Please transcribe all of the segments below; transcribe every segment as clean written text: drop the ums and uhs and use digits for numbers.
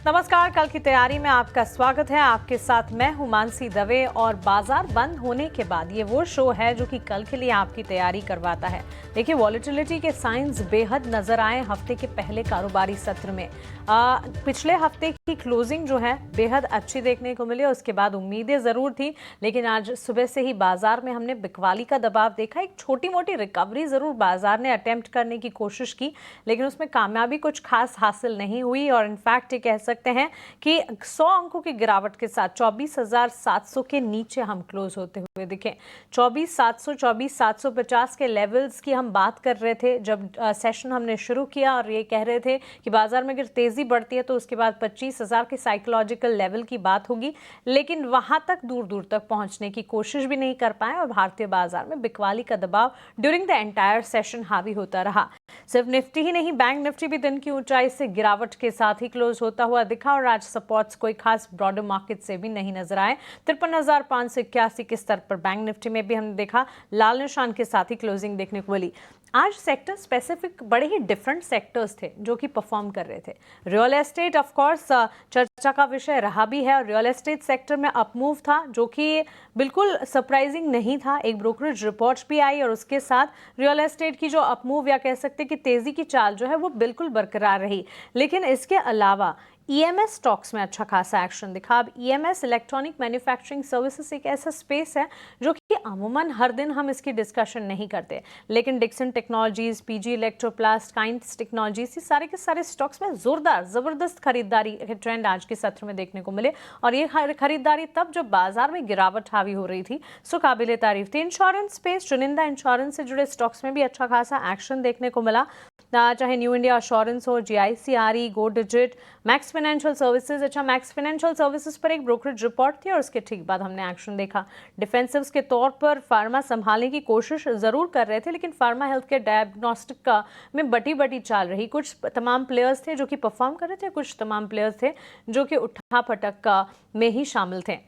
नमस्कार, कल की तैयारी में आपका स्वागत है। आपके साथ मैं हूं मानसी दवे और बाजार बंद होने के बाद ये वो शो है जो कि कल के लिए आपकी तैयारी करवाता है। देखिए, वॉलेटिलिटी के साइंस बेहद नजर आए हफ्ते के पहले कारोबारी सत्र में। पिछले हफ्ते की क्लोजिंग जो है बेहद अच्छी देखने को मिली। उसके बाद उम्मीदें जरूर थी, लेकिन आज सुबह से ही बाजार में हमने बिकवाली का दबाव देखा। एक छोटी मोटी रिकवरी जरूर बाजार ने अटेम्प्ट करने की कोशिश की, लेकिन उसमें कामयाबी कुछ खास हासिल नहीं हुई और इनफैक्ट ये कह सकते हैं कि 100 अंकों की गिरावट के साथ 24,700 के नीचे हम क्लोज होते हुए दिखे। 24,700, 24,750 के लेवल्स की हम बात कर रहे थे जब सेशन हमने शुरू किया, और ये कह रहे थे कि बाजार में अगर तेजी बढ़ती है तो उसके बाद 25,000 के साइकोलॉजिकल लेवल की बात होगी, लेकिन वहां तक दूर दूर तक पहुंचने की कोशिश भी नहीं कर पाए और भारतीय बाजार में बिकवाली का दबाव ड्यूरिंग द एंटायर सेशन हावी होता रहा। सिर्फ निफ्टी ही नहीं, बैंक निफ्टी भी दिन की ऊंचाई से गिरावट के साथ ही क्लोज होता हुआ दिखा और आज सपोर्ट्स कोई खास ब्रॉडर मार्केट से भी नहीं नजर आए। 53,581 के स्तर पर बैंक निफ्टी में भी हमने देखा लाल निशान के साथ ही क्लोजिंग देखने को मिली। आज सेक्टर स्पेसिफिक बड़े ही डिफरेंट सेक्टर्स थे जो कि परफॉर्म कर रहे थे। रियल एस्टेट ऑफ कोर्स चर्चा का विषय रहा भी है और रियल एस्टेट सेक्टर में अपमूव था जो कि बिल्कुल सरप्राइजिंग नहीं था। एक ब्रोकरेज रिपोर्ट भी आई और उसके साथ रियल एस्टेट की जो अपमूव या कह सकते कि तेजी की चाल जो है वो बिल्कुल बरकरार रही। लेकिन इसके अलावा ईएमएस स्टॉक्स में अच्छा खासा एक्शन दिखा। अब ईएमएस इलेक्ट्रॉनिक मैन्युफैक्चरिंग सर्विसेज एक ऐसा स्पेस है जो कि अमूमन हर दिन हम इसकी डिस्कशन नहीं करते, लेकिन Dixon technologies, PG electroplast, Kaynes technologies, ये सारे के सारे स्टॉक्स में जोरदार जबरदस्त खरीदारी के ट्रेंड आज के सत्र में देखने को मिले और ये खरीदारी तब जब बाजार में गिरावट हावी हो रही थी, सो काबिले तारीफ थी। इंश्योरेंस स्पेस, चुनिंदा इंश्योरेंस से जुड़े स्टॉक्स में भी अच्छा खासा एक्शन देखने को मिला, चाहे न्यू इंडिया एश्योरेंस हो, जीआईसीआरई, गो डिजिट, मैक्स फाइनेंशियल सर्विसेज। अच्छा, मैक्स फाइनेंशियल सर्विसेज पर एक ब्रोकरेज रिपोर्ट थी और उसके ठीक बाद हमने एक्शन देखा। डिफेंसिव्स के तौर पर फार्मा संभालने की कोशिश जरूर कर रहे थे, लेकिन फार्मा हेल्थ केयर डायग्नोस्टिक का में बटी चाल रही। कुछ तमाम प्लेयर्स थे जो कि परफॉर्म कर रहे थे, कुछ तमाम प्लेयर्स थे जो कि उठा पटक में ही शामिल थे।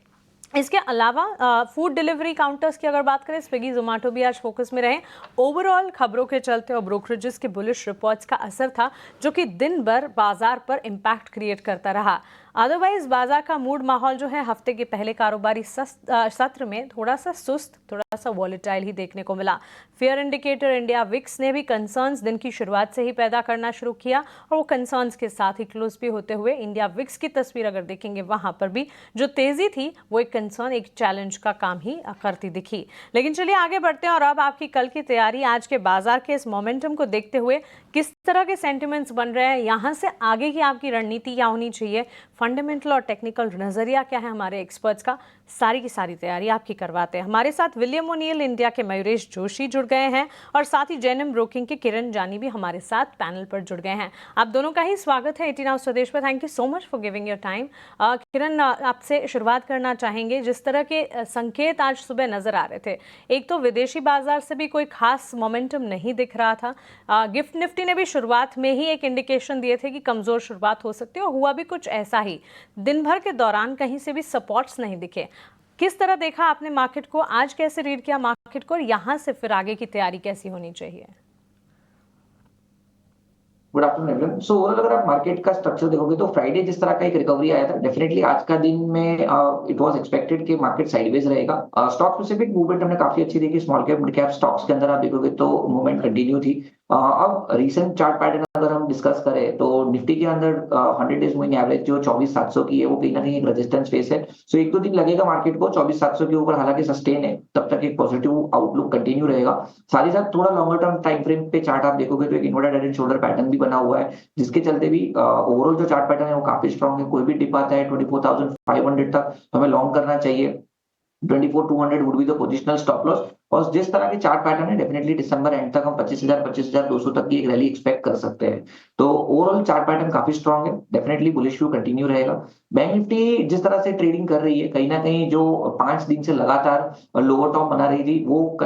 इसके अलावा फूड डिलीवरी काउंटर्स की अगर बात करें, स्विगी जोमेटो भी आज फोकस में रहे। ओवरऑल खबरों के चलते और ब्रोकरेजेस के बुलिश रिपोर्ट्स का असर था जो कि दिन भर बाजार पर इंपैक्ट क्रिएट करता रहा। अदरवाइज बाजार का मूड माहौल जो है हफ्ते के पहले कारोबारी सत्र में थोड़ा सा सुस्त, थोड़ा सा वॉलेटाइल ही देखने को मिला। फेयर इंडिकेटर इंडिया विक्स ने भी कंसर्न्स दिन की शुरुआत से ही पैदा करना शुरू किया और वो कंसर्न्स के साथ ही क्लोज भी होते हुए इंडिया विक्स की तस्वीर अगर देखेंगे वहां पर भी जो तेजी थी वो एक कंसर्न, एक चैलेंज का काम ही करती दिखी। लेकिन चलिए आगे बढ़ते हैं और अब आपकी कल की तैयारी आज के बाजार के इस मोमेंटम को देखते हुए किस तरह के सेंटिमेंट्स बन रहे हैं, यहां से आगे की आपकी रणनीति क्या होनी चाहिए, फंडामेंटल और टेक्निकल नजरिया क्या है हमारे एक्सपर्ट्स का, सारी की सारी तैयारी आपकी करवाते हैं। हमारे साथ विलियम ओनियल इंडिया के मयूरेश जोशी जुड़ गए हैं और साथ ही जेएनएम ब्रोकिंग के किरण जानी भी हमारे साथ पैनल पर जुड़ गए हैं। आप दोनों का ही स्वागत है 18 हाउस स्वदेश पर। Thank you so much for giving your time. Kiran, आपसे शुरुआत करना चाहेंगे। जिस तरह के संकेत आज सुबह नजर आ रहे थे, एक तो विदेशी बाजार से भी कोई खास मोमेंटम नहीं दिख रहा था। गिफ्ट निफ्टी ने भी शुरुआत में ही एक इंडिकेशन दिए थे कि कमजोर शुरुआत हो सकती है और हुआ भी कुछ ऐसा ही। दिन भर के दौरान कहीं से भी सपोर्ट्स नहीं दिखे। किस तरह देखा आपने मार्केट को, आज कैसे रीड किया मार्केट को और यहां से फिर आगे की तैयारी कैसी होनी चाहिए? Good afternoon everyone. So overall अगर आप मार्केट का स्ट्रक्चर देखोगे तो फ्राइडे जिस तरह का एक रिकवरी आया था, डेफिनेटली आज का दिन में इट वाज एक्सपेक्टेड कि मार्केट साइडवेज रहेगा। स्टॉक स्पेसिफिक मूवमेंट हमने काफी अच्छी देखी। Small cap mid cap stocks के अंदर आप देखोगे तो मूवमेंट कंटिन्यू थी। अब रीसेंट चार्ट पैटर्न अगर हम डिस्कस करें तो निफ्टी के अंदर 100 डेज मूविंग एवरेज जो 24,700 की है वो कहीं ना कहीं एक रेजिस्टेंस फेस है। सो एक दो दिन लगेगा मार्केट को 24,700 के ऊपर, हालांकि सस्टेन है तब तक एक पॉजिटिव आउटलुक कंटिन्यू रहेगा। साथ ही साथ थोड़ा लॉन्गर टर्म टाइम फ्रेम पे चार्ट आप देखोगे तो एक inverted head and shoulder pattern भी बना हुआ है, जिसके चलते भी ओवरऑल जो चार्ट पैटर्न है वो काफी स्ट्रॉन्ग है। कोई भी डिप आता है 24,500 तक तो हमें लॉन्ग करना चाहिए। 24,200 would be the positional stop loss. और जिस तरह के चार्ट पैटर्न है, डेफिनेटली दिसंबर एंड तक हम 25,200 तक की एक रैली एक्सपेक्ट कर सकते हैं। तो ओवरऑल चार्ट पैटर्न काफी स्ट्रॉन्ग है, डेफिनेटली बुलिश व्यू कंटिन्यू रहेगा। बैंक निफ्टी जिस तरह से ट्रेडिंग कर रही है, कहीं ना कहीं जो 5 दिन से लगातार लोअर टॉप बना रही थी वो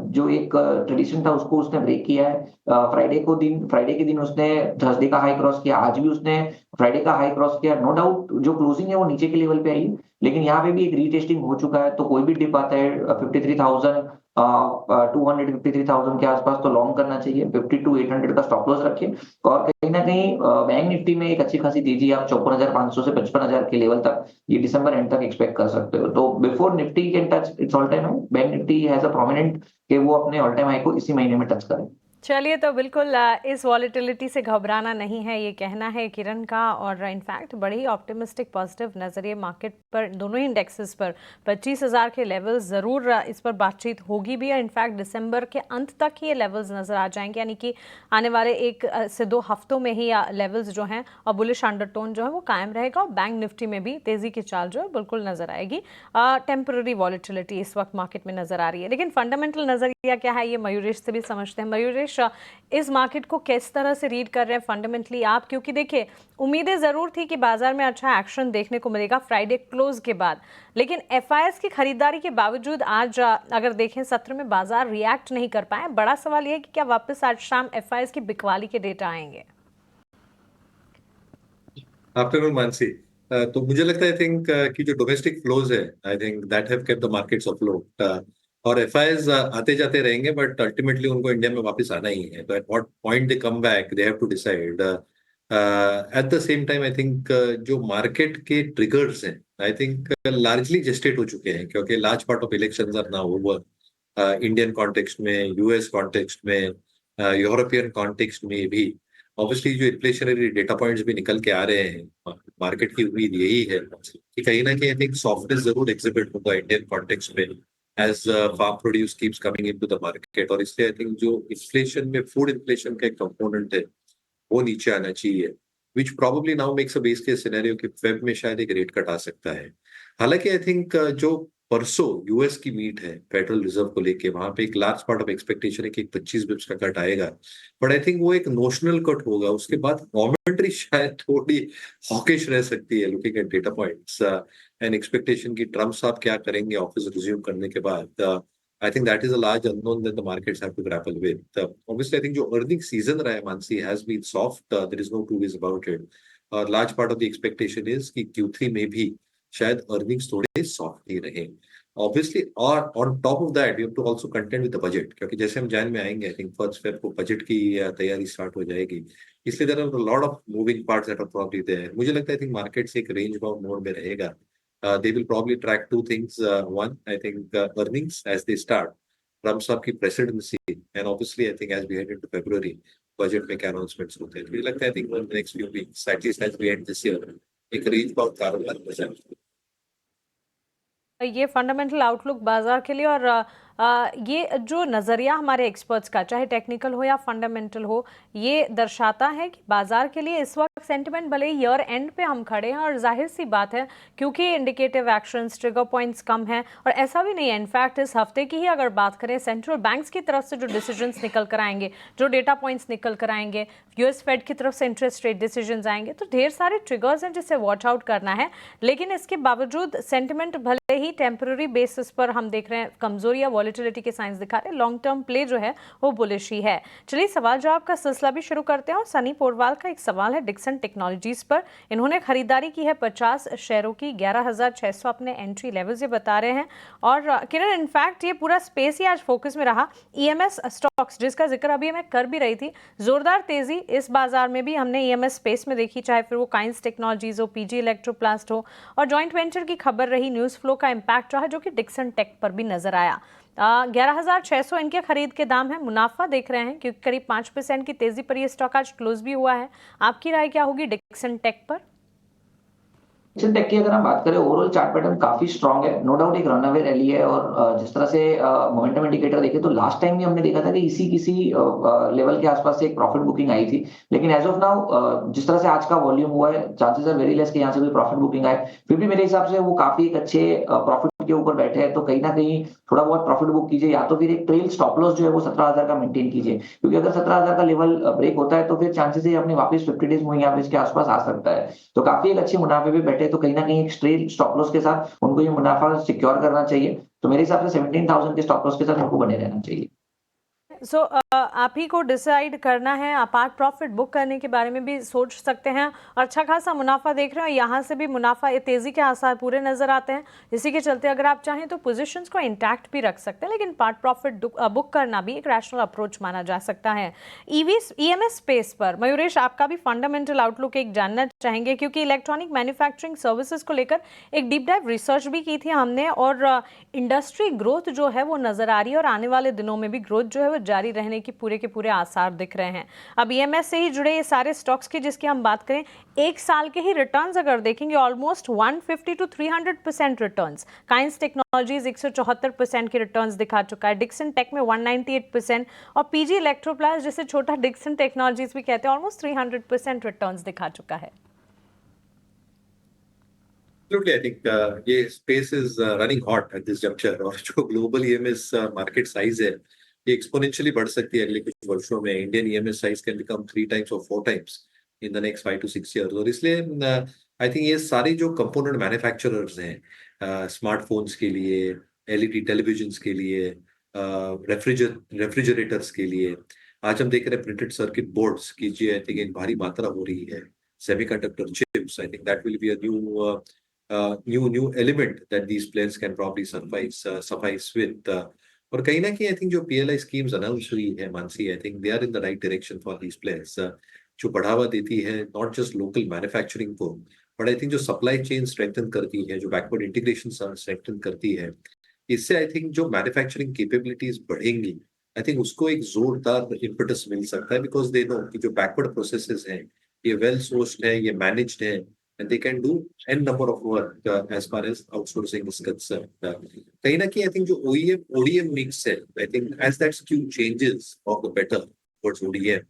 जो एक ट्रेडिशन था उसको उसने ब्रेक किया है। फ्राइडे के दिन उसने थर्सडे का हाई क्रॉस किया, आज भी उसने फ्राइडे का हाई क्रॉस किया। नो डाउट जो क्लोजिंग है वो नीचे के लेवल पे आई, लेकिन यहाँ पे भी एक रीटेस्टिंग हो चुका है। तो कोई भी डिप आता है 53,000 253,000 के आसपास तो लॉन्ग करना चाहिए। 52,800 का स्टॉप लॉस रखिए और कहीं ना कहीं बैंक निफ्टी में एक अच्छी खासी तेजी आप 54,500 से 55,000 के लेवल तक ये दिसंबर एंड तक एक्सपेक्ट कर सकते हो। तो before Nifty can touch it's all time high, bank Nifty has a prominent कि वो अपने ऑल टाइम हाई को इसी महीने में टच करे। चलिए, तो बिल्कुल इस वॉलेटिलिटी से घबराना नहीं है, ये कहना है किरण का। और इनफैक्ट बड़े ही ऑप्टिमिस्टिक पॉजिटिव नज़रिए मार्केट पर, दोनों ही इंडेक्सेस पर 25,000 के लेवल्स ज़रूर इस पर बातचीत होगी भी। इनफैक्ट दिसंबर के अंत तक ही ये लेवल्स नज़र आ जाएंगे, यानी कि आने वाले 1 से 2 हफ्तों में ही लेवल्स जो हैं और बुलिश अंडरटोन जो है वो कायम रहेगा। और बैंक निफ्टी में भी तेज़ी की चाल जो है बिल्कुल नज़र आएगी। टेम्पररी वॉलेटिलिटी इस वक्त मार्केट में नज़र आ रही है, लेकिन फंडामेंटल नज़रिया क्या है ये मयूरेश से भी समझते हैं। मयूरेश, इस मार्केट को किस तरह से रीड कर रहे हैं फंडामेंटली आप? क्योंकि देखिए, उम्मीदें जरूर थी कि बाजार में अच्छा एक्शन देखने को मिलेगा फ्राइडे क्लोज के बाद, लेकिन एफआईएस की खरीदारी के बावजूद आज अगर देखें सत्र में बाजार रिएक्ट नहीं कर पाए। बड़ा सवाल यह है कि क्या वापस आज शाम एफआईएस की बिकवाली के डेटा आएंगे? आफ्टरनून मानसी। तो मुझे लगता है आई थिंक कि जो डोमेस्टिक फ्लोज है, I think that have kept the markets afloat. और एफआईएस आते जाते रहेंगे, बट अल्टीमेटली उनको इंडिया में वापस आना ही है। तो at what point they come back, they have to decide. At the same time I think जो मार्केट के ट्रिगर्स हैं, आई थिंक लार्जली जेस्टेट हो चुके हैं, क्योंकि large part of elections are now over. Indian context में, US context में, European context में भी ऑब्वियसली जो इन्फ्लेशनरी डेटा पॉइंट्स भी निकल के आ रहे हैं, मार्केट की उम्मीद यही है कि कहीं ना कहीं आई थिंक सॉफ्टनेस जरूर एग्जिबिट होगा इंडियन कॉन्टेक्स्ट में as farm produce keeps coming into the market. और इसलिए आई थिंक जो इन्फ्लेशन में फूड इन्फ्लेशन का एक कंपोनेंट है वो नीचे आना चाहिए, which probably now makes a base case scenario कि फेब में शायद एक रेट कट आ सकता है। हालांकि आई थिंक जो परसों यूएस की मीट है फेडरल रिजर्व को लेके, वहां पे एक लार्ज पार्ट ऑफ एक्सपेक्टेशन है कि 25 बिप्स का कट आएगा, बट आई थिंक वो एक नोशनल कट होगा। उसके बाद कमेंट्री शायद थोड़ी हॉकिश रह सकती है, looking at data points and expectation की ट्रम्प साहब क्या करेंगे ऑफिस रिज्यूम करने के बाद। I think that is a large unknown that the markets have to grapple with. Obviously, I think जो earning season रहा है Mansi has been soft. There is no two ways about it. Large part of the expectation is कि Q3 में भी शायद earnings थोड़े soft ही रहे। Obviously, और on top of that, you have to also contend with the budget, क्योंकि जैसे हम जान में आएंगे, I think 1st Feb को बजट की तैयारी स्टार्ट हो जाएगी। इसलिए there are a lot of moving parts that are probably there. मुझे लगता है I think markets एक range bound mode में रहेगा। They will probably track two things. One, I think earnings as they start, Trump साहब की presidency, and obviously I think as we head into February, budget में क्या announcements होते हैं। मुझे लगता है I think in the next few weeks, at least as we end this year, एक range bound कारोबार हो जाएगा। ये फंडामेंटल आउटलुक बाजार के लिए और ये जो नज़रिया हमारे एक्सपर्ट्स का, चाहे टेक्निकल हो या फंडामेंटल हो, ये दर्शाता है कि बाजार के लिए इस वक्त सेंटिमेंट भले ही ईयर एंड पे हम खड़े हैं, और जाहिर सी बात है क्योंकि इंडिकेटिव एक्शंस, ट्रिगर पॉइंट्स कम हैं। और ऐसा भी नहीं है, इनफैक्ट इस हफ्ते की ही अगर बात करें, सेंट्रल बैंक्स की तरफ से जो डिसीजंस निकल कर आएंगे, जो डेटा पॉइंट्स निकल कर आएंगे, यूएस फेड की तरफ से इंटरेस्ट रेट डिसीजंस आएंगे, तो ढेर सारे ट्रिगर्स हैं जिसे वॉच आउट करना है। लेकिन इसके बावजूद सेंटिमेंट भले ही टेम्पररी बेसिस पर हम देख रहे हैं कमजोरी या वॉलेटिलिटी के साइंस दिखा रहे हैं, लॉन्ग टर्म प्ले जो है वो बुलिश ही है। चलिए सवाल जवाब का सिलसिला भी शुरू करते हैं, और सनी पोरवाल का एक सवाल है डिक्सन टेक्नोलॉजीज पर। इन्होंने खरीदारी की है 50 शेयरों की, 11,600 अपने एंट्री लेवल्स ये बता रहे हैं। और किरण, इनफैक्ट ये पूरा स्पेस ही आज फोकस में रहा। ईएमएस स्टॉक्स जिसका जिक्र अभी मैं कर भी रही थी, जोरदार तेजी इस बाजार में भी हमने ईएमएस स्पेस में देखी, चाहे फिर वो काइंस टेक्नोलॉजीज हो, पीजी इलेक्ट्रोप्लास्ट हो, और जॉइंट वेंचर की खबर रही, न्यूज फ्लो का इंपैक्ट रहा, जो कि डिक्सन टेक पर भी नजर आया। 11,600 इनके खरीद के दाम है। मुनाफा देख रहे हैं क्योंकि करीब 5% की तेजी पर ये स्टॉक आज क्लोज भी हुआ है। आपकी राय क्या होगी डिक्सन टेक पर? डिक्सन टेक की अगर हम बात करें, ओवरऑल चार्ट पैटर्न काफी स्ट्रांग है, नो डाउट एक रनअवे रैली है। और जिस तरह से मोमेंटम इंडिकेटर देखे तो लास्ट टाइम भी हमने देखा था कि इसी किसी लेवल के आसपास से एक प्रॉफिट बुकिंग आई थी। लेकिन एज ऑफ नाउ जिस तरह से आज का वॉल्यूम हुआ है, चांसेस आर वेरी लेस कि यहाँ से कोई प्रॉफिट बुकिंग आए। फिर भी मेरे हिसाब से वो काफी एक अच्छे प्रॉफिट के ऊपर बैठे हैं, तो कहीं ना कहीं थोड़ा बहुत प्रॉफिट बुक कीजिए, या तो फिर एक ट्रेल स्टॉप लॉस जो है वो 17,000 का मेंटेन कीजिए, क्योंकि अगर 17,000 का लेवल ब्रेक होता है तो फिर चांसेस है अपने वापस 50 डेज मूविंग एवरेज के आसपास आ सकता है। तो काफी एक अच्छे मुनाफे पे बैठे, तो कहीं ना कहीं एक ट्रेल स्टॉप लॉस के साथ उनको ये मुनाफा सिक्योर करना चाहिए। तो मेरे हिसाब से 17,000 के स्टॉप लॉस के साथ उनको बने रहना चाहिए। सो आप ही को डिसाइड करना है। आप पार्ट प्रॉफिट बुक करने के बारे में भी सोच सकते हैं और अच्छा खासा मुनाफा देख रहे हो, यहाँ से भी मुनाफा तेजी के आसार पूरे नजर आते हैं। इसी के चलते अगर आप चाहें तो पोजीशंस को इंटैक्ट भी रख सकते हैं, लेकिन पार्ट प्रॉफिट बुक करना भी एक रैशनल अप्रोच माना जा सकता है। ईएमएस स्पेस पर मयूरेश, आपका भी फंडामेंटल आउटलुक एक जानना चाहेंगे, क्योंकि इलेक्ट्रॉनिक मैन्युफैक्चरिंग सर्विसेज को लेकर एक डीप डाइव रिसर्च भी की थी हमने और इंडस्ट्री ग्रोथ जो है वो नजर आ रही है और आने वाले दिनों में भी ग्रोथ जो है वो जारी रहने की पूरे के पूरे आसार दिख रहे हैं। अब ईएमएस से ही जुड़े ये सारे स्टॉक्स की जिसकी हम बात करें, एक साल के ही रिटर्न्स अगर देखेंगे almost 150 to 300% returns. Coins technologies 174% के रिटर्न्स दिखा चुका है, डिक्सन टेक में 198% और पीजी इलेक्ट्रोप्लास जिसे छोटा डिक्सन टेक्नोलॉजीज भी कहते हैं ऑलमोस्ट 300% रिटर्न्स दिखा चुका है। Absolutely, I think ये space is running hot at this juncture और जो global EMS market size है ये exponentially बढ़ सकती है अगले कुछ वर्षों में। Indian EMS size can become 3 times or 4 times in the next 5 to 6 years। और इसलिए I think ये सारी जो component manufacturers हैं स्मार्टफोन्स के लिए, LED टेलीविजन्स के लिए, रेफ्रिजरेटर्स के लिए, आज हम देख रहे हैं प्रिंटेड सर्किट बोर्ड्स की जी आई थिंक एक भारी मात्रा हो रही है, semiconductor chips. I think that will be a new element that these players can probably suffice with और कहीं ना कहीं आई थिंक जो PLI स्कीम्स अनाउंस हुई है Mansi, I think they are in the right direction for these players जो बढ़ावा देती है नॉट जस्ट लोकल मैन्युफैक्चरिंग को, बट आई थिंक जो सप्लाई चेन स्ट्रेंथन करती है, जो बैकवर्ड इंटीग्रेशन स्ट्रेंथन करती है, इससे आई थिंक जो मैन्युफैक्चरिंग कैपेबिलिटीज बढ़ेंगी, आई थिंक उसको एक जोरदार इम्पेटस मिल सकता है बिकॉज दे नो कि जो बैकवर्ड प्रोसेसेस हैं ये वेल सोर्स्ड है, ये मैनेज्ड है and they can do n number of work as far as outsourcing is concerned. कहीं ना कहीं I think जो OEM mix है, I think as that skew changes for the better towards ODM,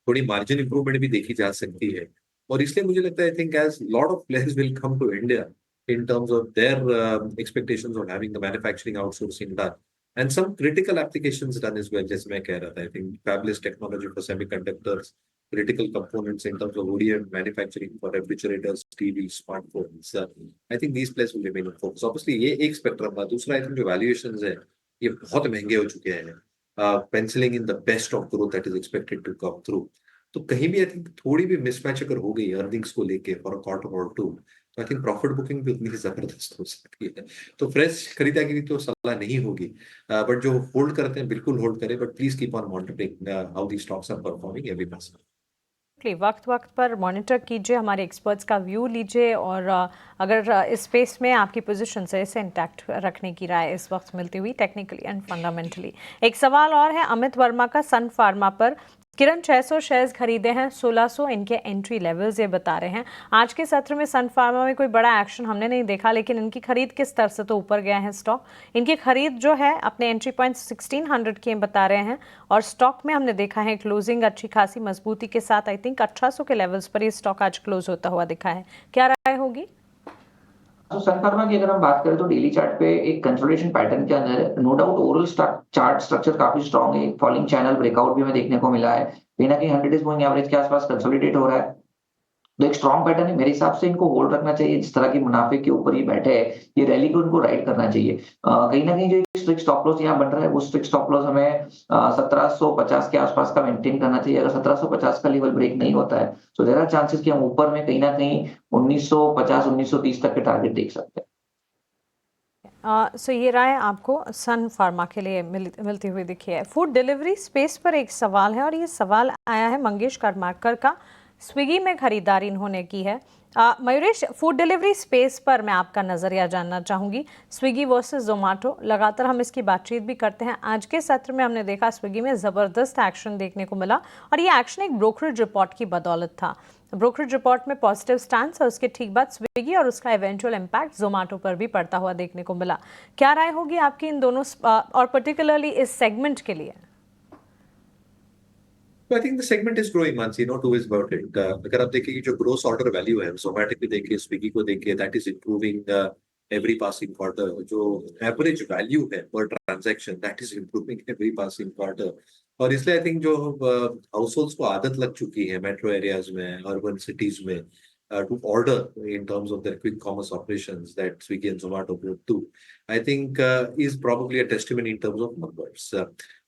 थोड़ी margin improvement भी देखी जा सकती है और इसलिए मुझे लगता है I think as lot of players will come to India in terms of their expectations of having the manufacturing outsourcing done and some critical applications done as well, जैसे मैं कह रहा था I think fabless technology for semiconductors, critical components in terms of ODM manufacturing for refrigerators, TV, smartphones. I think these players will remain in focus. Obviously, ये एक spectrum है। दूसरा, I think जो valuations है, ये बहुत महंगे हो चुके हैं। Penciling in the best of growth that is expected to come through. तो कहीं भी I think थोड़ी भी mismatch अगर हो गई earnings को लेके for a quarter or two, तो I think profit booking भी उतनी ही जबरदस्त हो सकती है। तो fresh खरीदारी तो सलाह नहीं होगी, but जो hold करते हैं बिल्कुल hold करें, but please keep on monitoring how these stocks are performing every month. वक्त वक्त पर मॉनिटर कीजिए, हमारे एक्सपर्ट्स का व्यू लीजिए और अगर इस स्पेस में आपकी पोजीशन से इसे इंटैक्ट रखने की राय इस वक्त मिलती हुई टेक्निकली एंड फंडामेंटली। एक सवाल और है अमित वर्मा का सन फार्मा पर। किरण 600 शेयर्स खरीदे हैं, 1600 इनके एंट्री लेवल्स ये बता रहे हैं। आज के सत्र में सन फार्मा में कोई बड़ा एक्शन हमने नहीं देखा, लेकिन इनकी खरीद किस स्तर से तो ऊपर गया है स्टॉक। इनकी खरीद जो है अपने एंट्री पॉइंट 1600 के बता रहे हैं और स्टॉक में हमने देखा है क्लोजिंग अच्छी खासी मजबूती के साथ आई थिंक 1800 के लेवल्स पर ये स्टॉक आज क्लोज होता हुआ दिखा है। क्या राय होगी? तो सन फार्मा की अगर हम बात करें तो डेली चार्ट पे एक कंसोलिडेशन पैटर्न के अंदर है। No doubt overall chart structure काफी स्ट्रॉन्ग है, फॉलिंग चैनल ब्रेकआउट भी हमें देखने को मिला है, कहीं ना कहीं 100 डेज मूविंग एवरेज के आसपास कंसोलिडेट हो रहा है। तो एक स्ट्रॉन्ग पैटर्न है, मेरे हिसाब से इनको होल्ड रखना चाहिए। जिस तरह की मुनाफे के ऊपर ये बैठे हैं, ये रैली को इनको राइड करना चाहिए। कहीं ना कहीं जो स्ट्रिक्ट स्टॉप लॉस यहाँ बन रहा है वो स्ट्रिक्ट स्टॉप लॉस हमें 1750 के आसपास का मेंटेन करना चाहिए। अगर 1750 का लेवल ब्रेक नहीं होता है तो देयर आर चांसेस कि हम ऊपर में कहीं ना कहीं 1950 1930 तक के टारगेट देख सकते हैं। सो ये राय आपको सन फार्मा के लिए मिलती हुई दिखी है। फूड डिलीवरी स्पेस पर एक सवाल है और ये सवाल आया है मंगेश करमाकर का। स्विगी में खरीदारी इन्होंने की है। मयूरेश, फूड डिलीवरी स्पेस पर मैं आपका नज़रिया जानना चाहूँगी। स्विगी वर्सेस जोमेटो, लगातार हम इसकी बातचीत भी करते हैं। आज के सत्र में हमने देखा स्विगी में ज़बरदस्त एक्शन देखने को मिला और ये एक्शन एक ब्रोकरेज रिपोर्ट की बदौलत था। ब्रोकरेज रिपोर्ट में पॉजिटिव स्टैंड और उसके ठीक बाद स्विगी और उसका इवेंचुअल इम्पैक्ट जोमेटो पर भी पड़ता हुआ देखने को मिला। क्या राय होगी आपकी इन दोनों और पर्टिकुलरली इस सेगमेंट के लिए? I think the segment is growing, Mansi, no two ways about it. अगर आप देखिए कि जो gross order value है, Zomato को देखिए, Swiggy को देखिए, that is improving every passing quarter. जो average value है per transaction, that is improving every passing quarter. और इसलिए I think जो households को आदत लग चुकी है metro areas में, urban cities में, to order in terms of their quick commerce operations that Swiggy and Zomato both do, I think is probably a testimony in terms of numbers.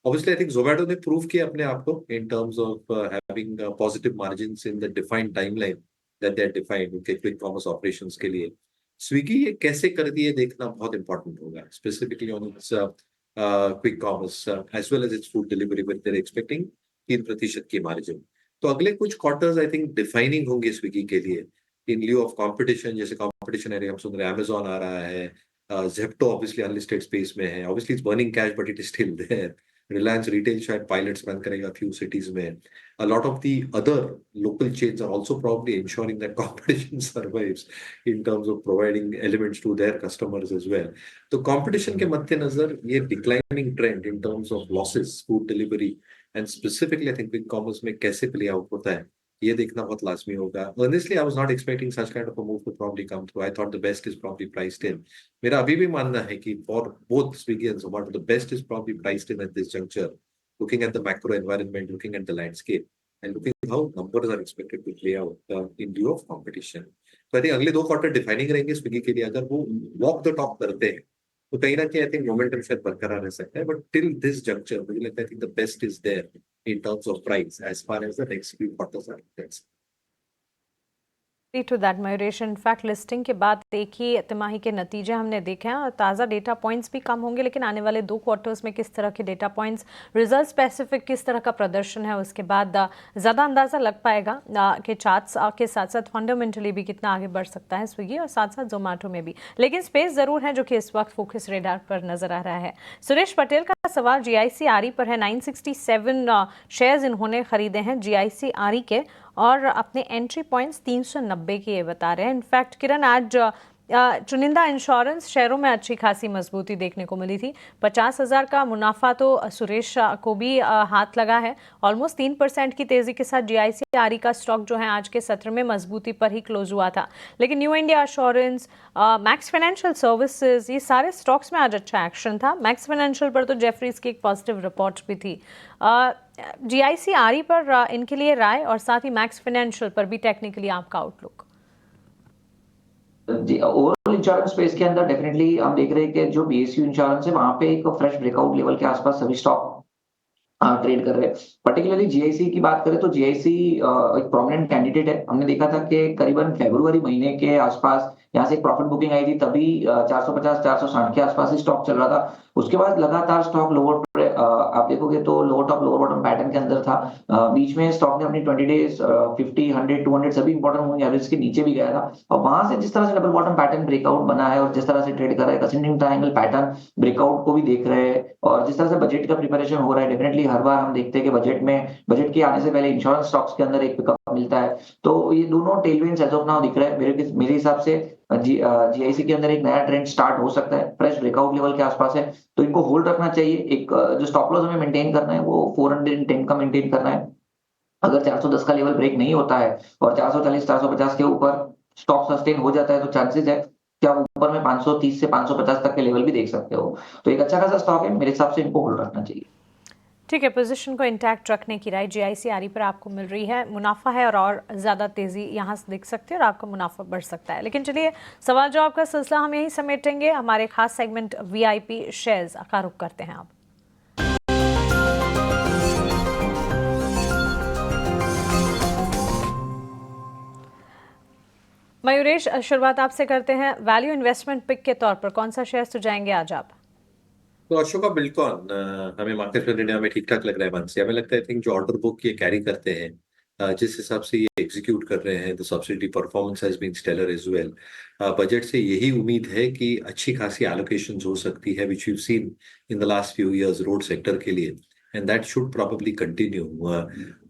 Obviously, I think Zomato ने prove किया अपने आप को in terms of having positive margins in the defined timeline that they are defined उनके quick commerce operations के लिए. Swiggy ये कैसे कर दिए देखना बहुत इंपॉर्टेंट होगा, specifically on its quick commerce as well as its food delivery with there expecting 3% की मार्जिन. तो अगले कुछ क्वार्टर्स आई थिंक डिफाइनिंग होंगे स्विगी के लिए इन लिeu ऑफ कंपटीशन. जैसे कंपटीशन एरिया हम सुन रहे हैं, अमेजॉन आ रहा है, जेप्टो ऑब्वियसली अनलिस्टेड स्पेस में है, obviously it's burning cash but it is still there. Reliance retail शायद पायलट्स रन करेगा फ्यू सिटीज में. A lot of the other local chains are also probably ensuring that competition survives in terms of providing elements to their customers as well. तो competition के मद्देनजर ये declining trend in terms of losses, food delivery and specifically I think quick commerce में कैसे play out होता है, ये देखना बहुत लाजमी होगा. Honestly, I was not expecting such kind of a move to probably come through. I thought the best is probably priced in. मेरा अभी भी मानना है कि for both Swiggy and Zomato, the best is probably priced in at this juncture. Looking at the macro environment, looking at the landscape, and looking how numbers are expected to play out in lieu of competition. So I think अगले 2 quarter defining रहेंगे Swiggy के लिए. अगर वो walk the talk करते हैं तो कहीं ना कहीं आई थिंक मोमेंटम शायद बरकरार रह सकता है. बट टिल दिस जंक्चर मुझे लगता है I think the best is there in terms of price as far as the next few quarters are concerned. To that Mayuresh, in fact listing के बाद एक ही तिमाही के नतीजे हमने देखे हैं और ताज़ा डेटा पॉइंट्स भी कम होंगे, लेकिन आने वाले 2 क्वार्टर्स में किस तरह के डेटा पॉइंट्स, रिजल्ट स्पेसिफिक किस तरह का प्रदर्शन है, उसके बाद ज़्यादा अंदाज़ा लग पाएगा कि चार्ट्स के साथ साथ फंडामेंटली भी कितना आगे बढ़ सकता है स्विगी और साथ साथ जोमेटो में भी. लेकिन स्पेस ज़रूर है जो कि इस वक्त फोकस रेडार पर नजर आ रहा है. सुरेश पटेल का सवाल GIC-RE पर है. 967 शेयर्स इन्होंने खरीदे हैं GIC-RE के और अपने एंट्री पॉइंट्स 390 के ये बता रहे हैं. इनफैक्ट किरण, आज चुनिंदा इंश्योरेंस शेयरों में अच्छी खासी मजबूती देखने को मिली थी. 50,000 का मुनाफा तो सुरेश को भी हाथ लगा है. ऑलमोस्ट 3% की तेजी के साथ GIC-RE का स्टॉक जो है आज के सत्र में मजबूती पर ही क्लोज हुआ था. लेकिन new India assurance, max financial services, ये सारे स्टॉक्स में आज अच्छा एक्शन था. मैक्स फाइनेंशियल पर तो जेफरीज की एक पॉजिटिव रिपोर्ट भी थी. GIC-RE पर इनके लिए राय और साथ ही मैक्स फाइनेंशियल पर भी टेक्निकली आपका आउटलुक. ओवरऑल इंश्योरेंस स्पेस के अंदर डेफिनेटली हम देख रहे हैं कि जो BSU इंश्योरेंस है वहां पे एक फ्रेश ब्रेकआउट लेवल के आसपास सभी स्टॉक ट्रेड कर रहे हैं. पर्टिकुलरली GIC की बात करें तो GIC एक प्रोमिनेंट कैंडिडेट है. हमने देखा था कि करीबन फरवरी महीने के आसपास यहाँ से एक प्रॉफिट बुकिंग आई थी, तभी 450-460 के आसपास ही स्टॉक चल रहा था. उसके बाद लगातार स्टॉक लोअर, आप देखोगे तो lower top lower bottom pattern के अंदर था. बीच में स्टॉक ने अपनी 20 डेज 50, 100, 200 सभी इंपॉर्टेंट मूविंग एवरेज के नीचे भी गया था. और वहां से जिस तरह से डबल बॉटम पैटर्न ब्रेकआउट बना है और जिस तरह से ट्रेड कर रहा है, असेंडिंग ट्रायंगल पैटर्न ब्रेकआउट को भी देख रहे हैं. और जिस तरह से बजट का प्रिपरेशन हो रहा है, डेफिनेटली हर बार हम देखते हैं कि बजट के आने से पहले इंश्योरेंस स्टॉक्स के अंदर एक पिकअप मिलता है. तो ये दोनों टेलविंड्स एज ऑफ नाउ दिख रहे हैं. मेरे हिसाब से GIC के अंदर एक नया ट्रेंड स्टार्ट हो सकता है. फ्रेश ब्रेकआउट लेवल के आसपास है तो इनको होल्ड रखना चाहिए. एक जो स्टॉप लॉस हमें मेंटेन करना है वो 410 का मेंटेन करना है. अगर 410 का लेवल ब्रेक नहीं होता है और 440-450 के ऊपर स्टॉक सस्टेन हो जाता है तो चांसेस है कि आप ऊपर में 530 से 550 तक के लेवल भी देख सकते हो. तो एक अच्छा खासा स्टॉक है, मेरे हिसाब से इनको होल्ड रखना चाहिए. ठीक है, पोजीशन को इंटैक्ट रखने की राय GIC-RE पर आपको मिल रही है. मुनाफा है और ज़्यादा तेज़ी यहाँ से दिख सकती है और आपका मुनाफा बढ़ सकता है. लेकिन चलिए सवाल जवाब का सिलसिला हम यहीं समेटेंगे. हमारे खास सेगमेंट VIP शेयर्स का रुख करते हैं आप. मयूरेश, शुरुआत आपसे करते हैं. वैल्यू इन्वेस्टमेंट पिक के तौर पर कौन सा शेयर सुझाएंगे आज आप? तो अशोका बिल्कुल हमें मार्केट में इंडिया में ठीक ठाक लग रहा है. मानसी, हमें लगता है थिंक जो ऑर्डर बुक ये कैरी करते हैं, जिस हिसाब से ये एग्जीक्यूट कर रहे हैं, the subsidy performance has been stellar as well. Budget से यही उम्मीद है कि अच्छी खासी एलोकेशंस हो सकती है which you seen in the last few years road sector के लिए, and that should probably continue.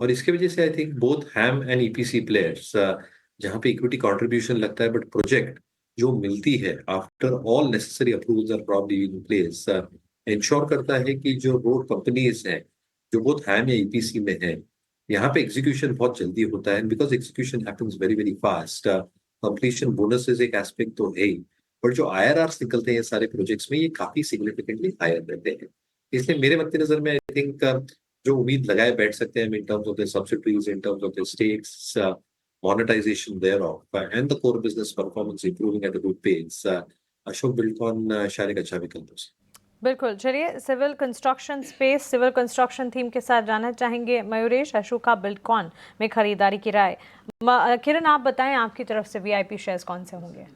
और इसके वजह से I think both ham and EPC players, जहाँ पे इक्विटी कॉन्ट्रीब्यूशन लगता है बट प्रोजेक्ट जो मिलती है after all necessary approvals are probably in place, ensure करता है कि जो रोड कंपनीज हैं जो बहुत हैम या EPC में है, यहाँ पे एग्जीक्यूशन बहुत जल्दी होता है. Because execution happens very very fast. Completion bonuses एक एस्पेक्ट तो है ही, बट जो IRRs निकलते हैं सारे प्रोजेक्ट्स में ये काफी सिग्निफिकेंटली हायर रहते हैं. इसलिए मेरे मद्दे नजर में आई थिंक जो उम्मीद लगाए बैठ सकते हैं इन terms of the subsidies, in terms of the stakes, monetization thereof, and the core business performance improving at a good pace, Ashok Buildcon शायद एक अच्छा विकल्प हो. बिल्कुल। चलिए, civil construction space, civil construction theme के साथ जानना चाहेंगे मयूरेश अशोका बिल्डकॉन में खरीदारी की राय। किरण, आप बताएं आपकी तरफ से वीआईपी शेयर्स कौन से होंगे?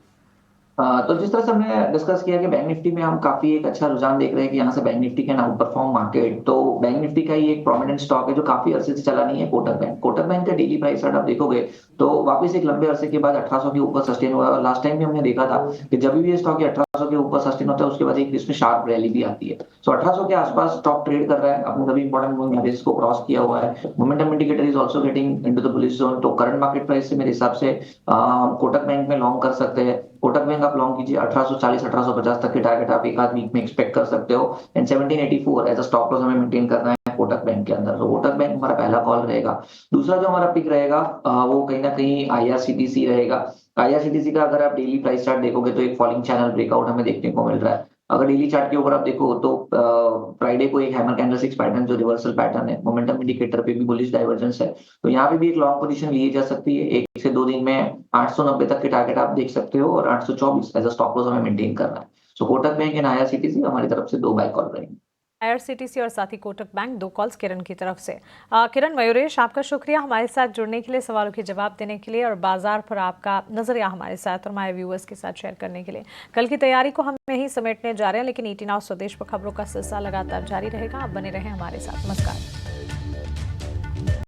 तो जिस तरह से हमने डिस्कस किया कि बैंक निफ्टी में हम काफी एक अच्छा रुझान देख रहे हैं कि यहाँ से bank Nifty can out perform market. तो बैंक निफ्टी का ही एक प्रोमिनेंट स्टॉक है जो काफी अरसे से चला नहीं है, कोटक बैंक। कोटक बैंक का डेली प्राइस चार्ट आप देखोगे तो वापस एक लंबे अरसे के बाद 1800 के ऊपर सस्टेन हुआ है। और लास्ट टाइम भी हमने देखा था कि जब भी ये स्टॉक 1800 के ऊपर सस्टेन होता है उसके बाद एक इसमें शार्प रैली भी आती है। सो 1800 के आसपास स्टॉक ट्रेड कर रहा है, अपने सभी इंपॉर्टेंट मूविंग एवरेज को क्रॉस किया हुआ है। Momentum indicator is also getting into the bullish zone. तो करंट मार्केट प्राइस से मेरे हिसाब से कोटक बैंक में लॉन्ग कर सकते हैं। कोटक बैंक आप लॉन्ग कीजिए, 1840 1850 तक के टारगेट आप एक आध वीक में एक्सपेक्ट कर सकते हो। And 1784 as a stop loss हमें मेंटेन करना है कोटक बैंक के अंदर। तो कोटक बैंक हमारा पहला कॉल रहेगा। दूसरा जो हमारा पिक रहेगा वो कहीं ना कहीं आईआरसीटीसी रहेगा। आईआरसीटीसी का अगर आप डेली प्राइस चार्ट देखोगे तो एक फॉलिंग चैनल ब्रेकआउट हमें देखने को मिल रहा है। अगर डेली चार्ट के ऊपर आप देखो तो फ्राइडे को एक हैमर कैंडलस्टिक्स पैटर्न जो रिवर्सल पैटर्न है, मोमेंटम इंडिकेटर पे भी बुलिश डाइवर्जेंस है। तो यहाँ पे भी एक लॉन्ग पोजीशन ली जा सकती है। 1 से 2 दिन में 890 तक के टारगेट आप देख सकते हो और 824 एज अ स्टॉप लॉस हमें मेंटेन करना है। सो कोटक बैंक एंड आईआरसीटीसी हमारी तरफ से 2 बाय कॉल रहेंगे। आईआरसीटीसी और साथ ही कोटक बैंक, 2 कॉल्स किरण की तरफ से। किरण, मयूरेश आपका शुक्रिया हमारे साथ जुड़ने के लिए, सवालों के जवाब देने के लिए और बाजार पर आपका नजरिया हमारे साथ और हमारे व्यूअर्स के साथ शेयर करने के लिए। कल की तैयारी को हम यहीं समेटने जा रहे हैं, लेकिन 18 आवर स्वदेश पर खबरों का सिलसिला लगातार जारी रहेगा। आप बने रहें हमारे साथ। नमस्कार।